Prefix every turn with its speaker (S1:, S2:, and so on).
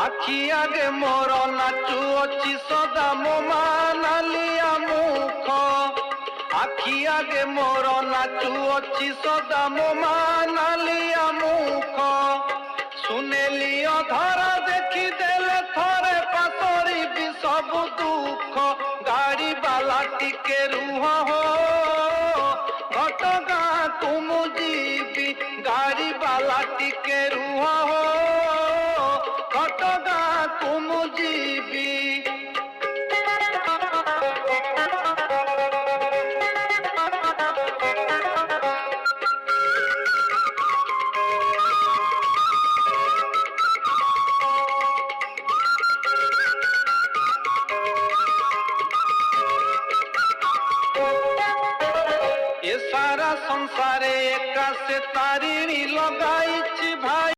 S1: আখি আগে মোর নাচু অছি সদা মো মা নালিয়া মুখ। আখি আগে মোর নাচু অছি সদা মো মা নালিয়া মুখ। শুনেলি অধরা দেখি দেলে থরে পাতরিবি সবু দুঃখ। গাড়ি বালা টিকে রুহ হো ঘটগাঁ কুমু ଯିବି। গাড়ি বালা টিকে রুহ হো ঘটগাঁ কুমু ଯିବି। এ সারা সংসারে একা সে তারিণী লগাইছি ভাই।